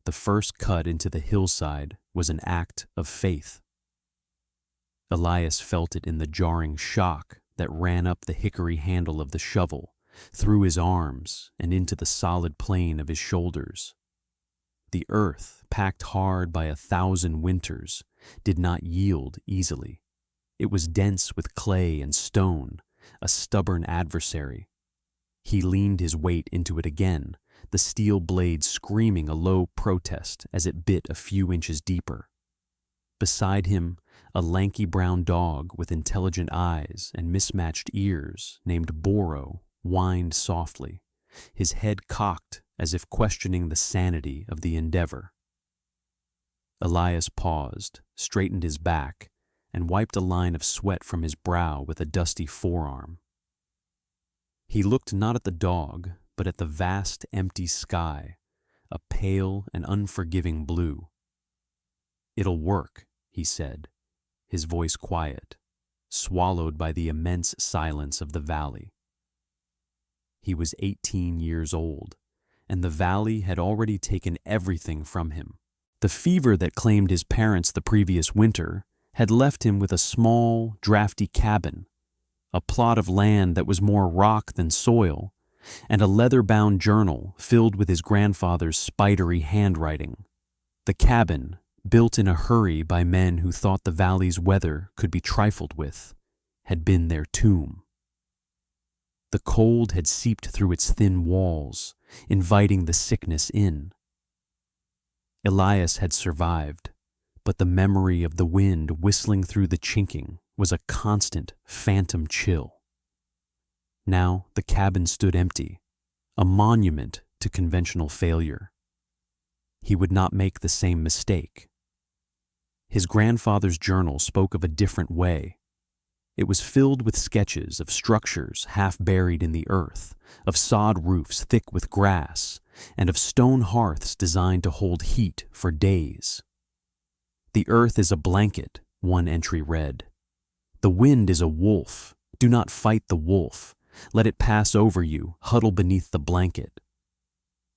The first cut into the hillside was an act of faith. Elias felt it in the jarring shock that ran up the hickory handle of the shovel, through his arms and into the solid plane of his shoulders. The earth, packed hard by 1,000 winters, did not yield easily. It was dense with clay and stone, a stubborn adversary. He leaned his weight into it again, the steel blade screaming a low protest as it bit a few inches deeper. Beside him, a lanky brown dog with intelligent eyes and mismatched ears named Boro whined softly, his head cocked as if questioning the sanity of the endeavor. Elias paused, straightened his back, and wiped a line of sweat from his brow with a dusty forearm. He looked not at the dog, but at the vast, empty sky, a pale and unforgiving blue. "It'll work," he said, his voice quiet, swallowed by the immense silence of the valley. He was 18 years old, and the valley had already taken everything from him. The fever that claimed his parents the previous winter had left him with a small, drafty cabin, a plot of land that was more rock than soil, and a leather-bound journal filled with his grandfather's spidery handwriting. The cabin, built in a hurry by men who thought the valley's weather could be trifled with, had been their tomb. The cold had seeped through its thin walls, inviting the sickness in. Elias had survived, but the memory of the wind whistling through the chinking was a constant, phantom chill. Now the cabin stood empty, a monument to conventional failure. He would not make the same mistake. His grandfather's journal spoke of a different way. It was filled with sketches of structures half buried in the earth, of sod roofs thick with grass, and of stone hearths designed to hold heat for days. "The earth is a blanket," one entry read. "The wind is a wolf. Do not fight the wolf. Let it pass over you, huddle beneath the blanket."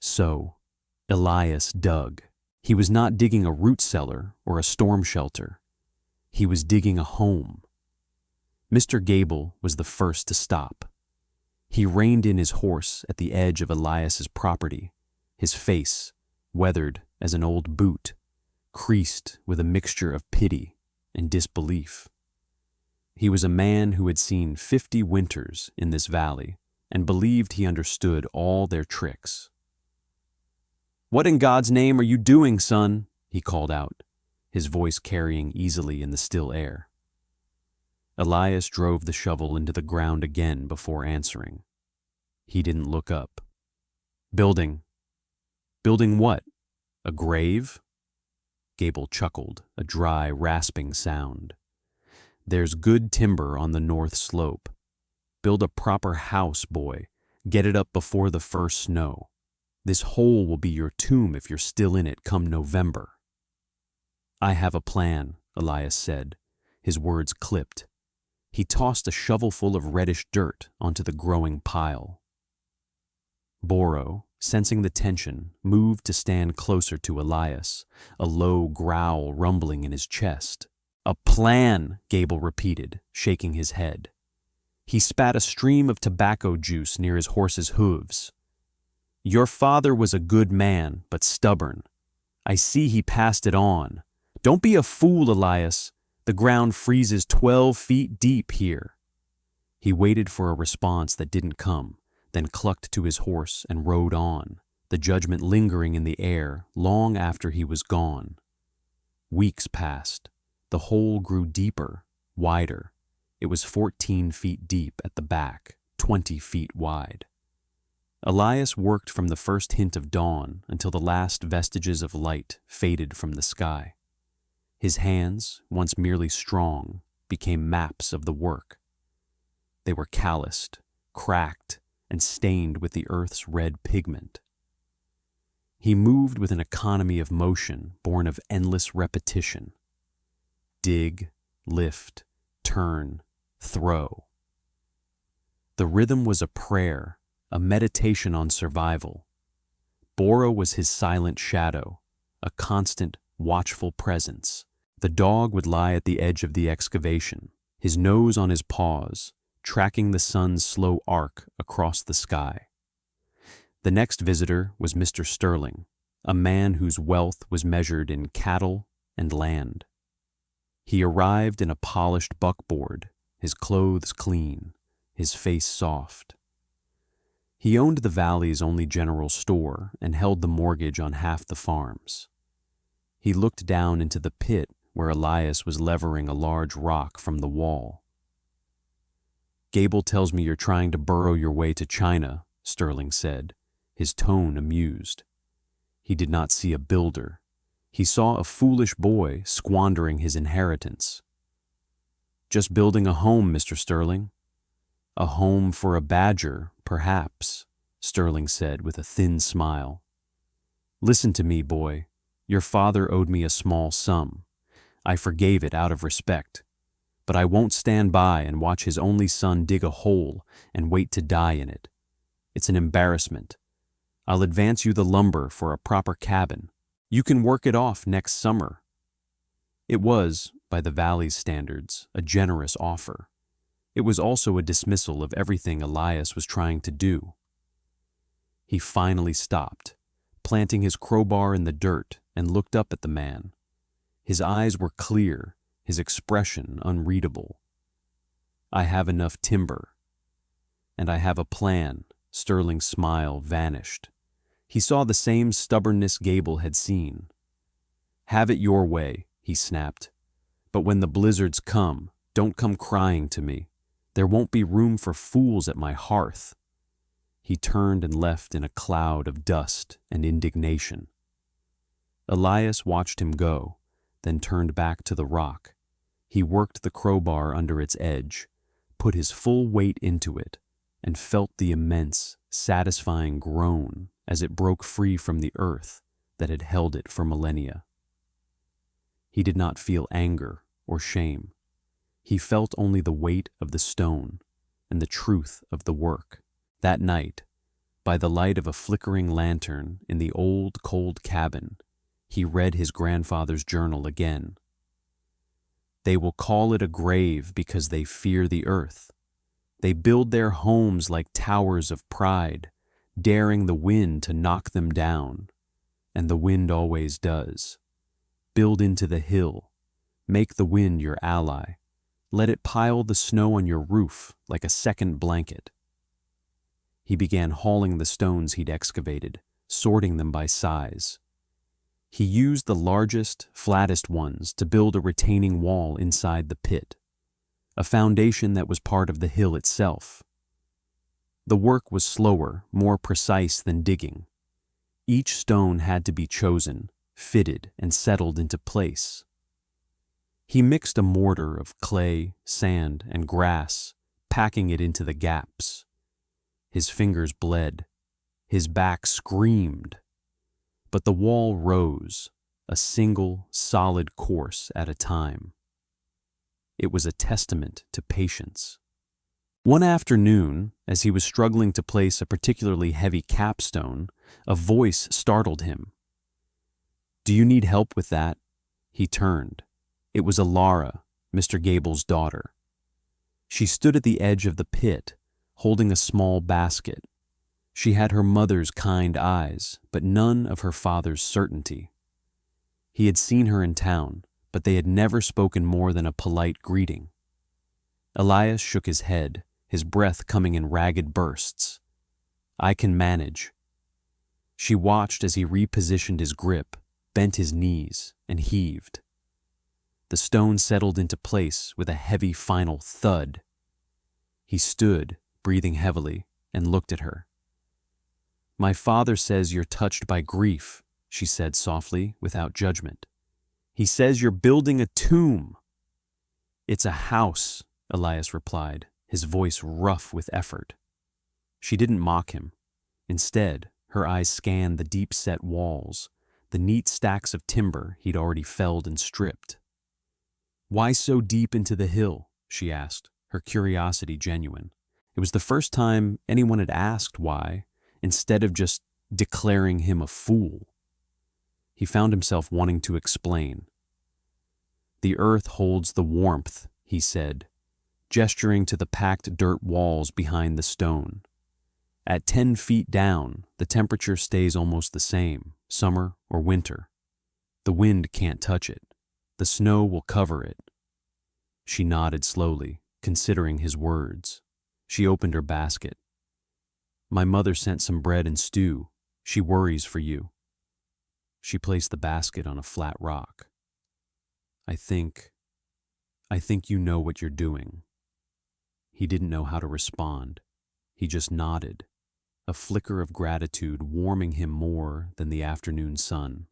So, Elias dug. He was not digging a root cellar or a storm shelter. He was digging a home. Mr. Gable was the first to stop. He reined in his horse at the edge of Elias's property, his face, weathered as an old boot, creased with a mixture of pity and disbelief. He was a man who had seen 50 winters in this valley and believed he understood all their tricks. "What in God's name are you doing, son?" he called out, his voice carrying easily in the still air. Elias drove the shovel into the ground again before answering. He didn't look up. "Building." "Building what? A grave?" Gable chuckled, a dry, rasping sound. "There's good timber on the north slope. Build a proper house, boy. Get it up before the first snow. This hole will be your tomb if you're still in it come November." "I have a plan," Elias said, his words clipped. He tossed a shovelful of reddish dirt onto the growing pile. Boro, sensing the tension, moved to stand closer to Elias, a low growl rumbling in his chest. "A plan," Gable repeated, shaking his head. He spat a stream of tobacco juice near his horse's hooves. "Your father was a good man, but stubborn. I see he passed it on. Don't be a fool, Elias. The ground freezes 12 feet deep here." He waited for a response that didn't come, then clucked to his horse and rode on, the judgment lingering in the air long after he was gone. Weeks passed. The hole grew deeper, wider. It was 14 feet deep at the back, 20 feet wide. Elias worked from the first hint of dawn until the last vestiges of light faded from the sky. His hands, once merely strong, became maps of the work. They were calloused, cracked, and stained with the earth's red pigment. He moved with an economy of motion born of endless repetition. Dig, lift, turn, throw. The rhythm was a prayer, a meditation on survival. Boro was his silent shadow, a constant, watchful presence. The dog would lie at the edge of the excavation, his nose on his paws, tracking the sun's slow arc across the sky. The next visitor was Mr. Sterling, a man whose wealth was measured in cattle and land. He arrived in a polished buckboard, his clothes clean, his face soft. He owned the valley's only general store and held the mortgage on half the farms. He looked down into the pit where Elias was levering a large rock from the wall. "Gable tells me you're trying to burrow your way to China," Sterling said, his tone amused. He did not see a builder. He saw a foolish boy squandering his inheritance. "Just building a home, Mr. Sterling." "A home for a badger, perhaps," Sterling said with a thin smile. "Listen to me, boy. Your father owed me a small sum. I forgave it out of respect. But I won't stand by and watch his only son dig a hole and wait to die in it. It's an embarrassment. I'll advance you the lumber for a proper cabin. You can work it off next summer." It was, by the valley's standards, a generous offer. It was also a dismissal of everything Elias was trying to do. He finally stopped, planting his crowbar in the dirt, and looked up at the man. His eyes were clear, his expression unreadable. "I have enough timber. And I have a plan." Sterling's smile vanished. He saw the same stubbornness Gable had seen. "Have it your way," he snapped. "But when the blizzards come, don't come crying to me. There won't be room for fools at my hearth." He turned and left in a cloud of dust and indignation. Elias watched him go, then turned back to the rock. He worked the crowbar under its edge, put his full weight into it, and felt the immense, satisfying groan as it broke free from the earth that had held it for millennia. He did not feel anger or shame. He felt only the weight of the stone and the truth of the work. That night, by the light of a flickering lantern in the old, cold cabin, he read his grandfather's journal again. "They will call it a grave because they fear the earth. They build their homes like towers of pride, daring the wind to knock them down. And the wind always does. Build into the hill. Make the wind your ally. Let it pile the snow on your roof like a second blanket." He began hauling the stones he'd excavated, sorting them by size. He used the largest, flattest ones to build a retaining wall inside the pit, a foundation that was part of the hill itself. The work was slower, more precise than digging. Each stone had to be chosen, fitted, and settled into place. He mixed a mortar of clay, sand, and grass, packing it into the gaps. His fingers bled. His back screamed. But the wall rose, a single, solid course at a time. It was a testament to patience. One afternoon, as he was struggling to place a particularly heavy capstone, a voice startled him. "Do you need help with that?" He turned. It was Alara, Mr. Gable's daughter. She stood at the edge of the pit, holding a small basket. She had her mother's kind eyes, but none of her father's certainty. He had seen her in town, but they had never spoken more than a polite greeting. Elias shook his head, his breath coming in ragged bursts. "I can manage." She watched as he repositioned his grip, bent his knees, and heaved. The stone settled into place with a heavy final thud. He stood, breathing heavily, and looked at her. "My father says you're touched by grief," she said softly, without judgment. "He says you're building a tomb." "It's a house," Elias replied, his voice rough with effort. She didn't mock him. Instead, her eyes scanned the deep-set walls, the neat stacks of timber he'd already felled and stripped. "Why so deep into the hill?" she asked, her curiosity genuine. It was the first time anyone had asked why, instead of just declaring him a fool. he found himself wanting to explain. "The earth holds the warmth," he said, gesturing to the packed dirt walls behind the stone. "At 10 feet down, the temperature stays almost the same, summer or winter. The wind can't touch it. The snow will cover it." She nodded slowly, considering his words. She opened her basket. "My mother sent some bread and stew. She worries for you." She placed the basket on a flat rock. I think you know what you're doing." He didn't know how to respond. He just nodded, a flicker of gratitude warming him more than the afternoon sun.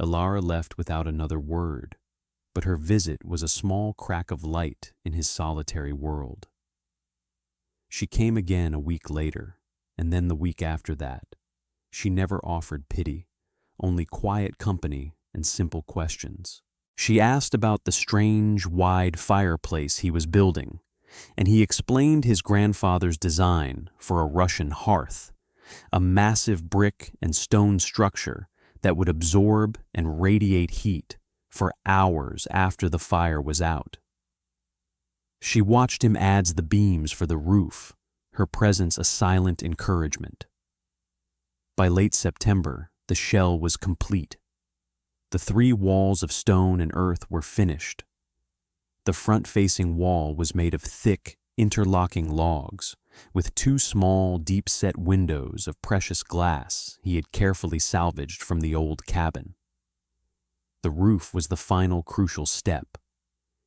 Elara left without another word, but her visit was a small crack of light in his solitary world. She came again a week later, and then the week after that. She never offered pity, only quiet company and simple questions. She asked about the strange, wide fireplace he was building, and he explained his grandfather's design for a Russian hearth, a massive brick and stone structure that would absorb and radiate heat for hours after the fire was out. She watched him adds the beams for the roof, her presence a silent encouragement. By late September, the shell was complete. The 3 walls of stone and earth were finished. The front-facing wall was made of thick, interlocking logs, with 2 small, deep-set windows of precious glass he had carefully salvaged from the old cabin. The roof was the final crucial step.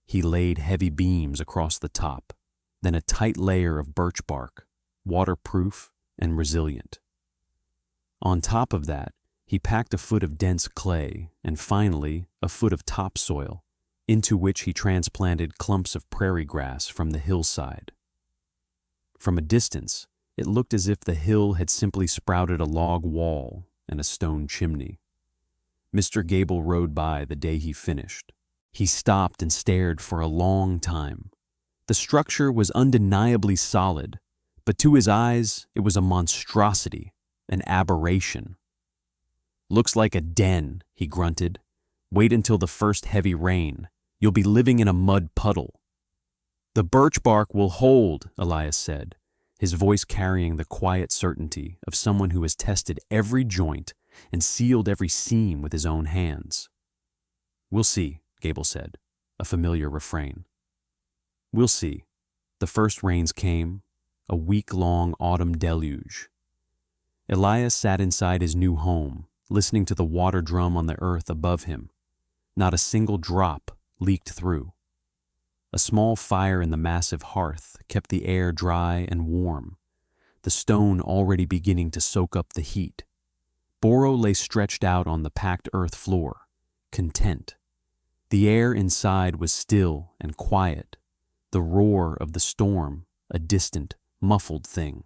He laid heavy beams across the top, then a tight layer of birch bark, waterproof and resilient. On top of that, he packed a foot of dense clay and finally a foot of topsoil, into which he transplanted clumps of prairie grass from the hillside. From a distance, it looked as if the hill had simply sprouted a log wall and a stone chimney. Mr. Gable rode by the day he finished. He stopped and stared for a long time. The structure was undeniably solid, but to his eyes it was a monstrosity, an aberration. "Looks like a den," he grunted. "Wait until the first heavy rain. You'll be living in a mud puddle." "The birch bark will hold," Elias said, his voice carrying the quiet certainty of someone who has tested every joint and sealed every seam with his own hands. "We'll see," Gable said, a familiar refrain. "We'll see." The first rains came, a week-long autumn deluge. Elias sat inside his new home, listening to the water drum on the earth above him. Not a single drop leaked through. A small fire in the massive hearth kept the air dry and warm, the stone already beginning to soak up the heat. Boro lay stretched out on the packed earth floor, content. The air inside was still and quiet, the roar of the storm a distant, muffled thing.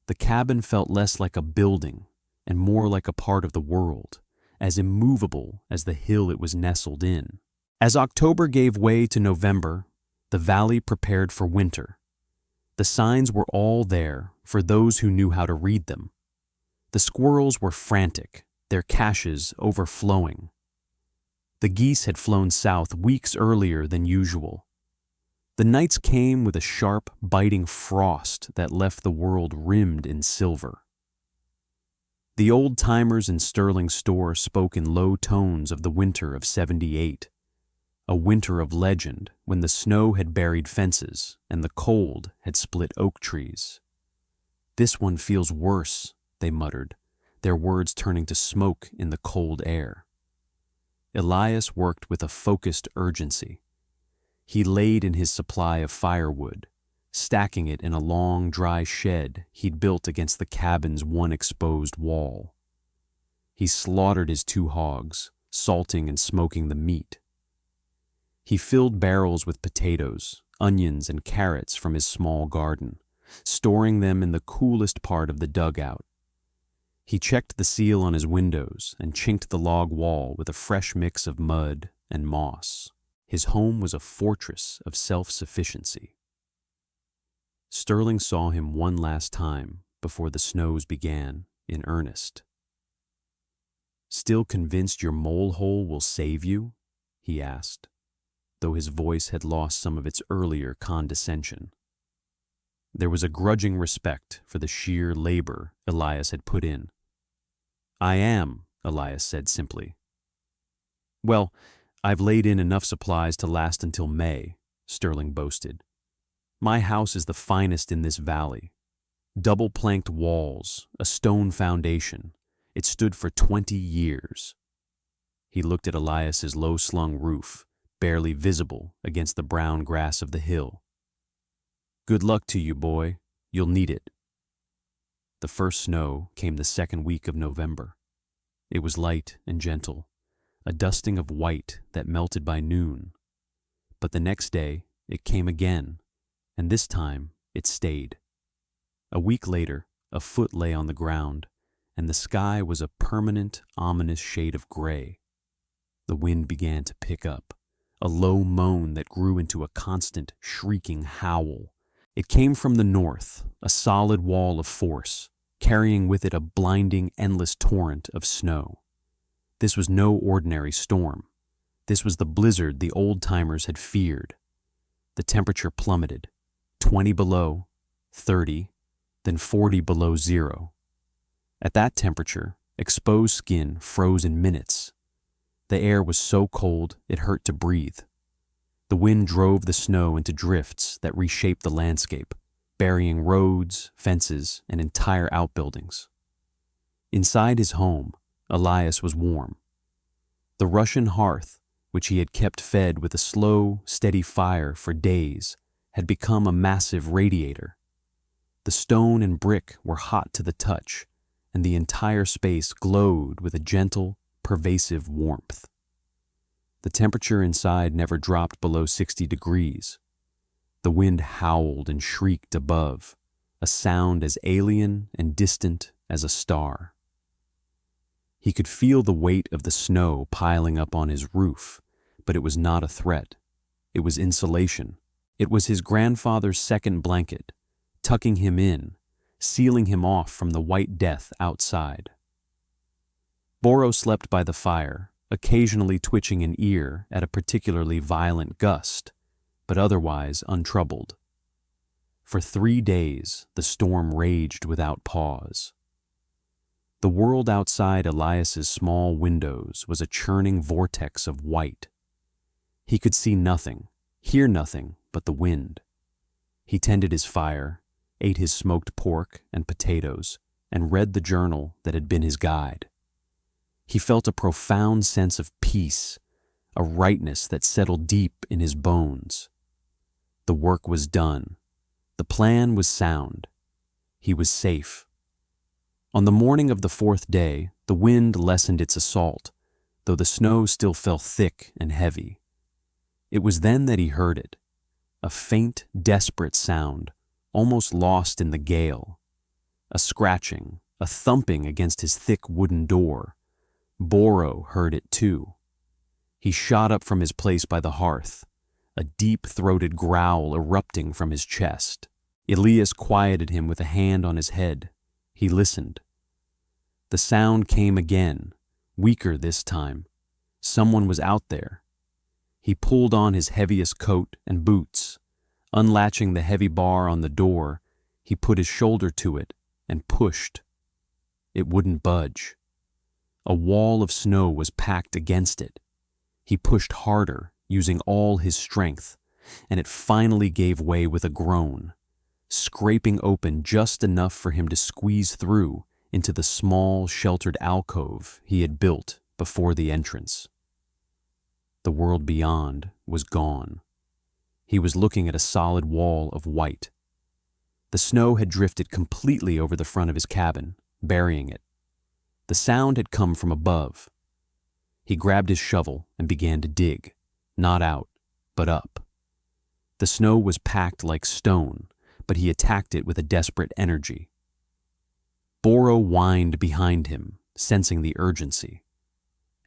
The cabin felt less like a building and more like a part of the world, as immovable as the hill it was nestled in. As October gave way to November, the valley prepared for winter. The signs were all there for those who knew how to read them. The squirrels were frantic, their caches overflowing. The geese had flown south weeks earlier than usual. The nights came with a sharp, biting frost that left the world rimmed in silver. The old-timers in Sterling's store spoke in low tones of the winter of '78, a winter of legend when the snow had buried fences and the cold had split oak trees. "This one feels worse," they muttered, their words turning to smoke in the cold air. Elias worked with a focused urgency. He laid in his supply of firewood, stacking it in a long, dry shed he'd built against the cabin's one exposed wall. He slaughtered his 2 hogs, salting and smoking the meat. He filled barrels with potatoes, onions, and carrots from his small garden, storing them in the coolest part of the dugout. He checked the seal on his windows and chinked the log wall with a fresh mix of mud and moss. His home was a fortress of self-sufficiency. Sterling saw him one last time before the snows began in earnest. "Still convinced your mole hole will save you?" he asked, though his voice had lost some of its earlier condescension. There was a grudging respect for the sheer labor Elias had put in. "I am," Elias said simply. "Well, I've laid in enough supplies to last until May," Sterling boasted. "My house is the finest in this valley. Double-planked walls, a stone foundation. It stood for 20 years. He looked at Elias's low-slung roof, barely visible against the brown grass of the hill. "Good luck to you, boy. You'll need it." The first snow came the second week of November. It was light and gentle, a dusting of white that melted by noon. But the next day, it came again, and this time it stayed. A week later, a foot lay on the ground, and the sky was a permanent, ominous shade of gray. The wind began to pick up, a low moan that grew into a constant, shrieking howl. It came from the north, a solid wall of force, carrying with it a blinding, endless torrent of snow. This was no ordinary storm. This was the blizzard the old-timers had feared. The temperature plummeted, 20 below, 30, then 40 below zero. At that temperature, exposed skin froze in minutes. The air was so cold it hurt to breathe. The wind drove the snow into drifts that reshaped the landscape, burying roads, fences, and entire outbuildings. Inside his home, Elias was warm. The Russian hearth, which he had kept fed with a slow, steady fire for days, had become a massive radiator. The stone and brick were hot to the touch, and the entire space glowed with a gentle, pervasive warmth. The temperature inside never dropped below 60 degrees. The wind howled and shrieked above, a sound as alien and distant as a star. He could feel the weight of the snow piling up on his roof, but it was not a threat. It was insulation. It was his grandfather's second blanket, tucking him in, sealing him off from the white death outside. Boro slept by the fire, occasionally twitching an ear at a particularly violent gust, but otherwise untroubled. For 3 days, the storm raged without pause. The world outside Elias's small windows was a churning vortex of white. He could see nothing, hear nothing but the wind. He tended his fire, ate his smoked pork and potatoes, and read the journal that had been his guide. He felt a profound sense of peace, a rightness that settled deep in his bones. The work was done. The plan was sound. He was safe. On the morning of the 4th day, the wind lessened its assault, though the snow still fell thick and heavy. It was then that he heard it, a faint, desperate sound, almost lost in the gale. A scratching, a thumping against his thick wooden door. Boro heard it too. He shot up from his place by the hearth, a deep-throated growl erupting from his chest. Elias quieted him with a hand on his head. He listened. The sound came again, weaker this time. Someone was out there. He pulled on his heaviest coat and boots. Unlatching the heavy bar on the door, he put his shoulder to it and pushed. It wouldn't budge. A wall of snow was packed against it. He pushed harder, using all his strength, and it finally gave way with a groan, scraping open just enough for him to squeeze through into the small, sheltered alcove he had built before the entrance. The world beyond was gone. He was looking at a solid wall of white. The snow had drifted completely over the front of his cabin, burying it. The sound had come from above. He grabbed his shovel and began to dig, not out, but up. The snow was packed like stone, but he attacked it with a desperate energy. Boro whined behind him, sensing the urgency.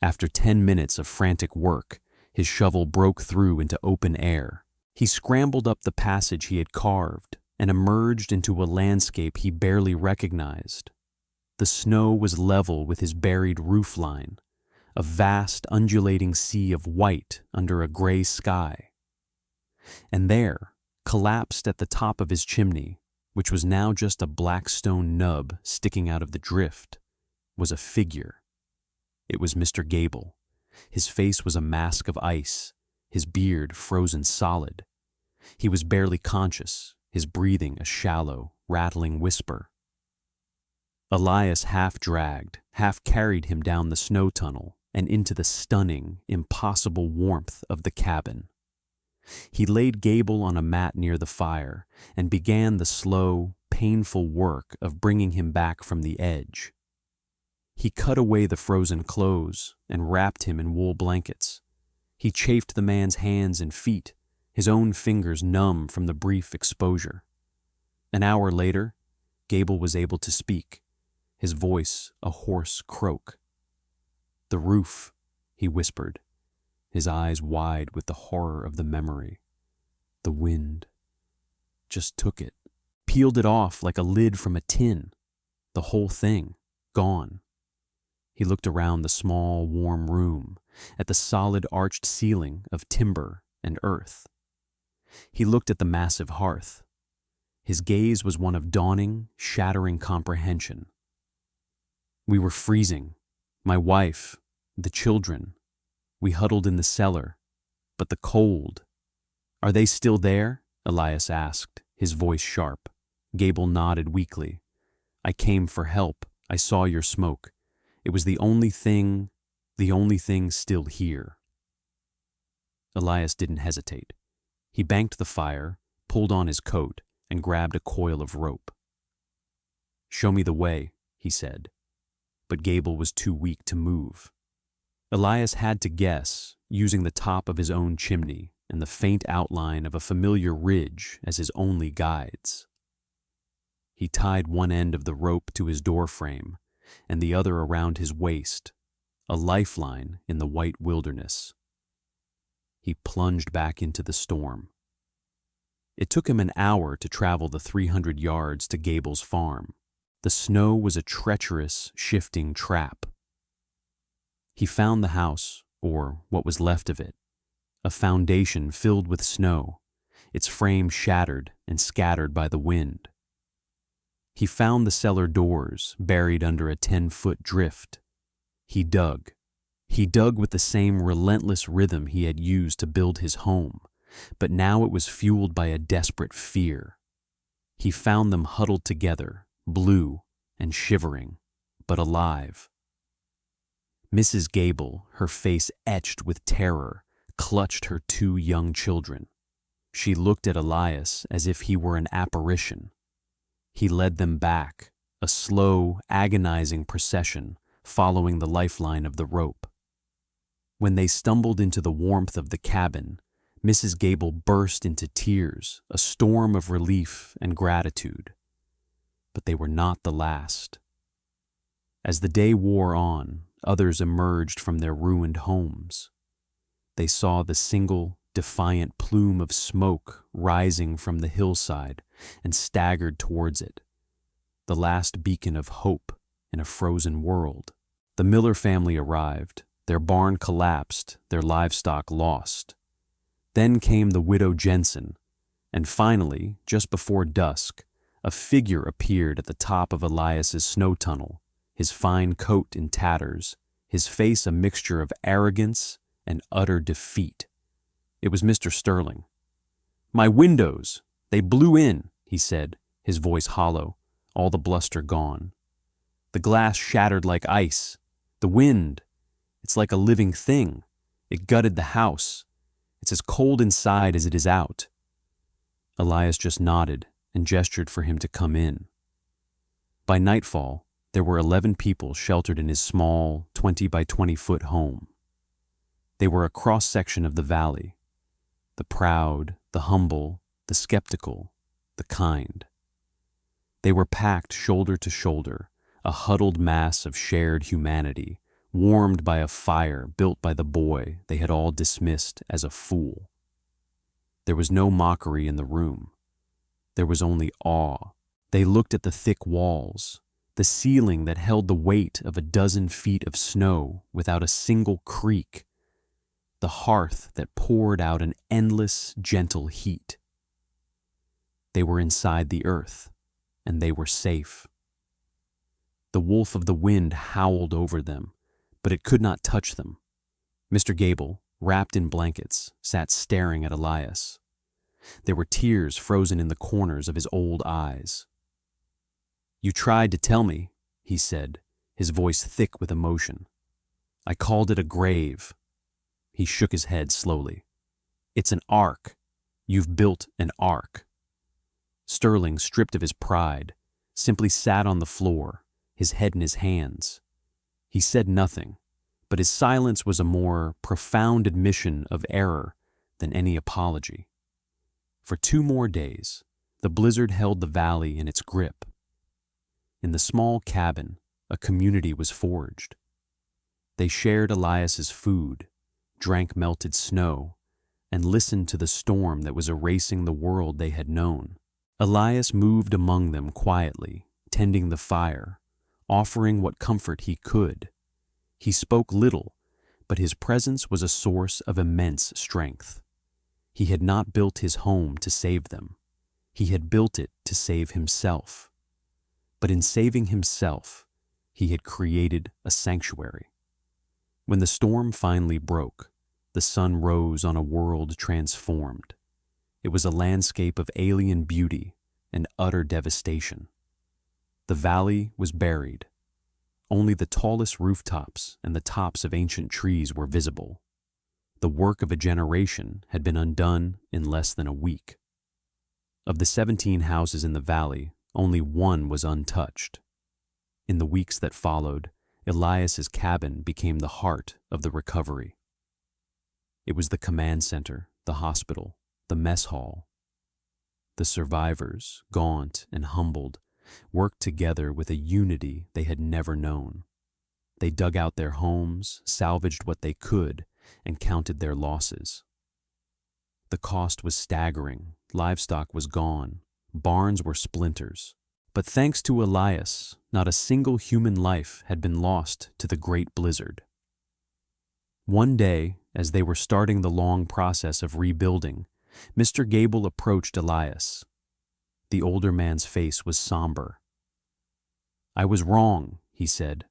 After 10 minutes of frantic work, his shovel broke through into open air. He scrambled up the passage he had carved and emerged into a landscape he barely recognized. the snow was level with his buried roofline, a vast undulating sea of white under a gray sky. And there, collapsed at the top of his chimney, which was now just a black stone nub sticking out of the drift, was a figure. It was Mr. Gable. His face was a mask of ice, his beard frozen solid. He was barely conscious, his breathing a shallow, rattling whisper. Elias half-dragged, half-carried him down the snow tunnel and into the stunning, impossible warmth of the cabin. He laid Gable on a mat near the fire and began the slow, painful work of bringing him back from the edge. He cut away the frozen clothes and wrapped him in wool blankets. He chafed the man's hands and feet, his own fingers numb from the brief exposure. An hour later, Gable was able to speak, his voice a hoarse croak. "The roof," he whispered, his eyes wide with the horror of the memory. "The wind just took it, peeled it off like a lid from a tin. The whole thing, gone." He looked around the small, warm room, at the solid arched ceiling of timber and earth. He looked at the massive hearth. His gaze was one of dawning, shattering comprehension. "We were freezing. My wife, the children. We huddled in the cellar. But the cold. Are they still there?" Elias asked, his voice sharp. Gable nodded weakly. "I came for help. I saw your smoke. It was the only thing still here." Elias didn't hesitate. He banked the fire, pulled on his coat, and grabbed a coil of rope. "Show me the way," he said. But Gable was too weak to move. Elias had to guess, using the top of his own chimney and the faint outline of a familiar ridge as his only guides. He tied one end of the rope to his doorframe and the other around his waist, a lifeline in the white wilderness. He plunged back into the storm. It took him an hour to travel the 300 yards to Gable's farm. The snow was a treacherous, shifting trap. He found the house, or what was left of it, a foundation filled with snow, its frame shattered and scattered by the wind. He found the cellar doors buried under a 10-foot drift. He dug. He dug with the same relentless rhythm he had used to build his home, but now it was fueled by a desperate fear. He found them huddled together, blue and shivering, but alive. Mrs. Gable, her face etched with terror, clutched her 2 young children. She looked at Elias as if he were an apparition. He led them back, a slow, agonizing procession following the lifeline of the rope. When they stumbled into the warmth of the cabin, Mrs. Gable burst into tears, a storm of relief and gratitude. But they were not the last. As the day wore on, others emerged from their ruined homes. They saw the single, defiant plume of smoke rising from the hillside and staggered towards it, the last beacon of hope in a frozen world. The Miller family arrived, their barn collapsed, their livestock lost. Then came the widow Jensen, and finally, just before dusk, a figure appeared at the top of Elias's snow tunnel, his fine coat in tatters, his face a mixture of arrogance and utter defeat. It was Mr. Sterling. "My windows! They blew in," he said, his voice hollow, all the bluster gone. "The glass shattered like ice. The wind, it's like a living thing. It gutted the house. It's as cold inside as it is out." Elias just nodded and gestured for him to come in. By nightfall, there were 11 people sheltered in his small 20 by 20-foot home. They were a cross-section of the valley, the proud, the humble, the skeptical, the kind. They were packed shoulder to shoulder, a huddled mass of shared humanity, warmed by a fire built by the boy they had all dismissed as a fool. There was no mockery in the room. There was only awe. They looked at the thick walls, the ceiling that held the weight of a dozen feet of snow without a single creak, the hearth that poured out an endless, gentle heat. They were inside the earth, and they were safe. The wolf of the wind howled over them, but it could not touch them. Mr. Gable, wrapped in blankets, sat staring at Elias. There were tears frozen in the corners of his old eyes. "You tried to tell me," he said, his voice thick with emotion. "I called it a grave." He shook his head slowly. "It's an ark. You've built an ark." Sterling, stripped of his pride, simply sat on the floor, his head in his hands. He said nothing, but his silence was a more profound admission of error than any apology. For 2 more days, the blizzard held the valley in its grip. In the small cabin, a community was forged. They shared Elias's food, drank melted snow, and listened to the storm that was erasing the world they had known. Elias moved among them quietly, tending the fire, offering what comfort he could. He spoke little, but his presence was a source of immense strength. He had not built his home to save them. He had built it to save himself. But in saving himself, he had created a sanctuary. When the storm finally broke, the sun rose on a world transformed. It was a landscape of alien beauty and utter devastation. The valley was buried. Only the tallest rooftops and the tops of ancient trees were visible. The work of a generation had been undone in less than a week. Of the 17 houses in the valley, only 1 was untouched. In the weeks that followed, Elias's cabin became the heart of the recovery. It was the command center, the hospital, the mess hall. The survivors, gaunt and humbled, worked together with a unity they had never known. They dug out their homes, salvaged what they could, and counted their losses. The cost was staggering. Livestock was gone. Barns were splinters. But thanks to Elias, not a single human life had been lost to the great blizzard. One day, as they were starting the long process of rebuilding, Mr. Gable approached Elias. The older man's face was somber. "I was wrong," he said,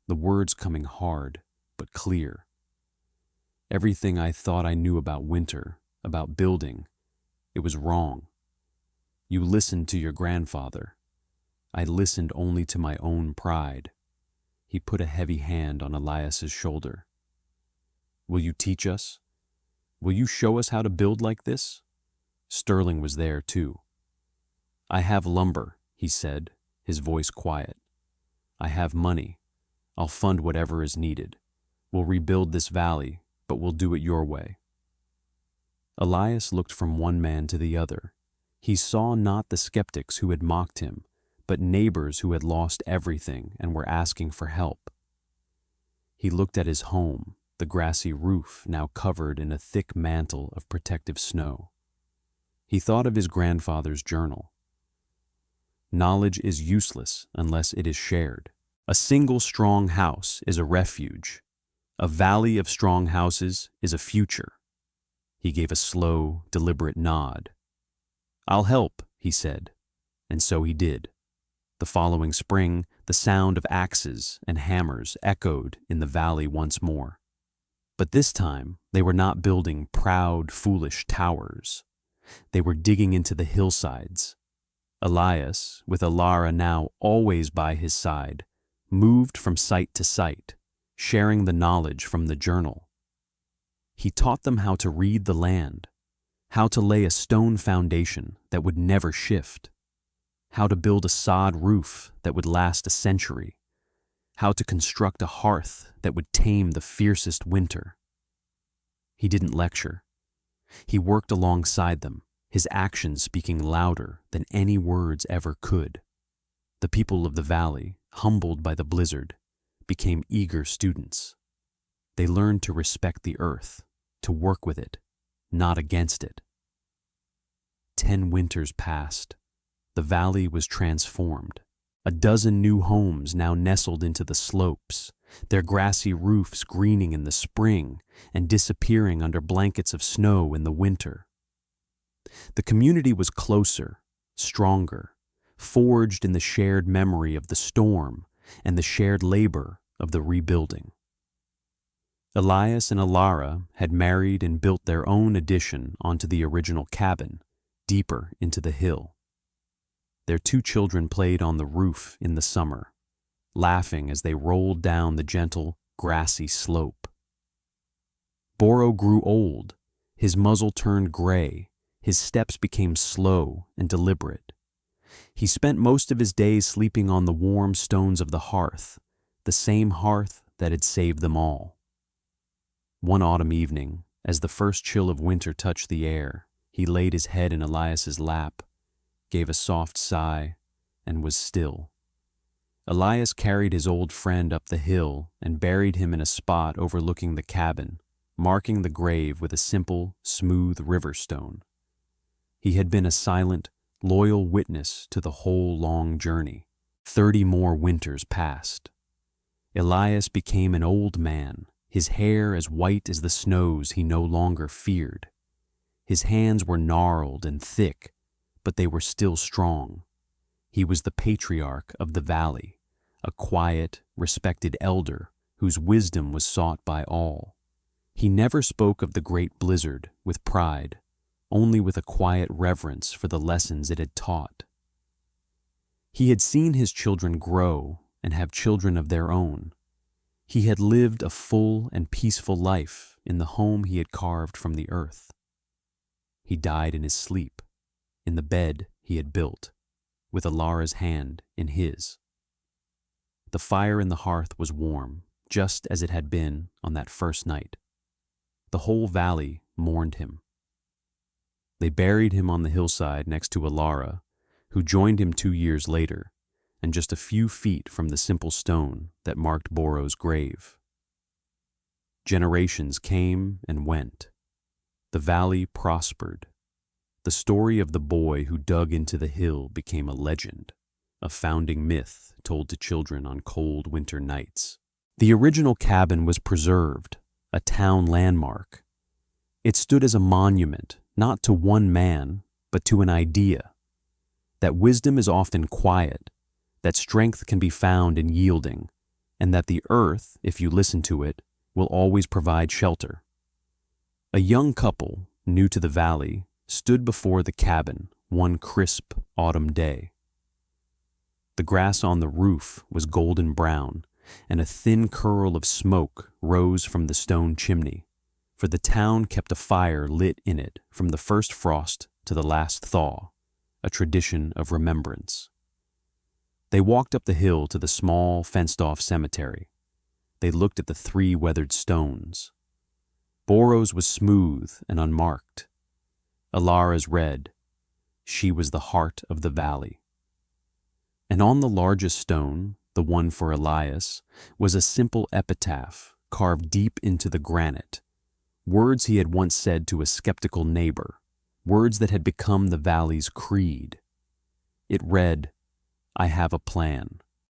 the words coming hard but clear. "Everything I thought I knew about winter, about building, it was wrong. You listened to your grandfather. I listened only to my own pride." He put a heavy hand on Elias's shoulder. "Will you teach us? Will you show us how to build like this?" Sterling was there too. "I have lumber," he said, his voice quiet. "I have money. I'll fund whatever is needed. We'll rebuild this valley, but we'll do it your way." Elias looked from one man to the other. He saw not the skeptics who had mocked him, but neighbors who had lost everything and were asking for help. He looked at his home, the grassy roof now covered in a thick mantle of protective snow. He thought of his grandfather's journal. Knowledge is useless unless it is shared. A single strong house is a refuge. A valley of strong houses is a future. He gave a slow, deliberate nod. "I'll help," he said, and so he did. The following spring, the sound of axes and hammers echoed in the valley once more. But this time, they were not building proud, foolish towers. They were digging into the hillsides. Elias, with Alara now always by his side, moved from site to site, sharing the knowledge from the journal. He taught them how to read the land, how to lay a stone foundation that would never shift, how to build a sod roof that would last a century, how to construct a hearth that would tame the fiercest winter. He didn't lecture. He worked alongside them, his actions speaking louder than any words ever could. The people of the valley, humbled by the blizzard, became eager students. They learned to respect the earth, to work with it, not against it. 10 winters passed. The valley was transformed. A dozen new homes now nestled into the slopes, their grassy roofs greening in the spring and disappearing under blankets of snow in the winter. The community was closer, stronger, forged in the shared memory of the storm and the shared labor of the rebuilding. Elias and Alara had married and built their own addition onto the original cabin, deeper into the hill. Their 2 children played on the roof in the summer, laughing as they rolled down the gentle, grassy slope. Boro grew old, his muzzle turned gray, his steps became slow and deliberate. He spent most of his days sleeping on the warm stones of the hearth, the same hearth that had saved them all. One autumn evening, as the first chill of winter touched the air, he laid his head in Elias's lap, gave a soft sigh, and was still. Elias carried his old friend up the hill and buried him in a spot overlooking the cabin, marking the grave with a simple, smooth river stone. He had been a silent, loyal witness to the whole long journey. 30 more winters passed. Elias became an old man, his hair as white as the snows he no longer feared. His hands were gnarled and thick, but they were still strong. He was the patriarch of the valley, a quiet, respected elder whose wisdom was sought by all. He never spoke of the great blizzard with pride, only with a quiet reverence for the lessons it had taught. He had seen his children grow and have children of their own. He had lived a full and peaceful life in the home he had carved from the earth. He died in his sleep, in the bed he had built, with Alara's hand in his. The fire in the hearth was warm, just as it had been on that first night. The whole valley mourned him. They buried him on the hillside next to Alara, who joined him 2 years later, and just a few feet from the simple stone that marked Boro's grave. Generations came and went. The valley prospered. The story of the boy who dug into the hill became a legend, a founding myth told to children on cold winter nights. The original cabin was preserved, a town landmark. It stood as a monument, not to one man, but to an idea, that wisdom is often quiet, that strength can be found in yielding, and that the earth, if you listen to it, will always provide shelter. A young couple, new to the valley, stood before the cabin one crisp autumn day. The grass on the roof was golden brown, and a thin curl of smoke rose from the stone chimney, for the town kept a fire lit in it from the first frost to the last thaw, a tradition of remembrance. They walked up the hill to the small, fenced-off cemetery. They looked at the 3 weathered stones. Boro's was smooth and unmarked. Alara's red. She was the heart of the valley. And on the largest stone, the one for Elias, was a simple epitaph carved deep into the granite, words he had once said to a skeptical neighbor, words that had become the valley's creed. It read, "I have a plan.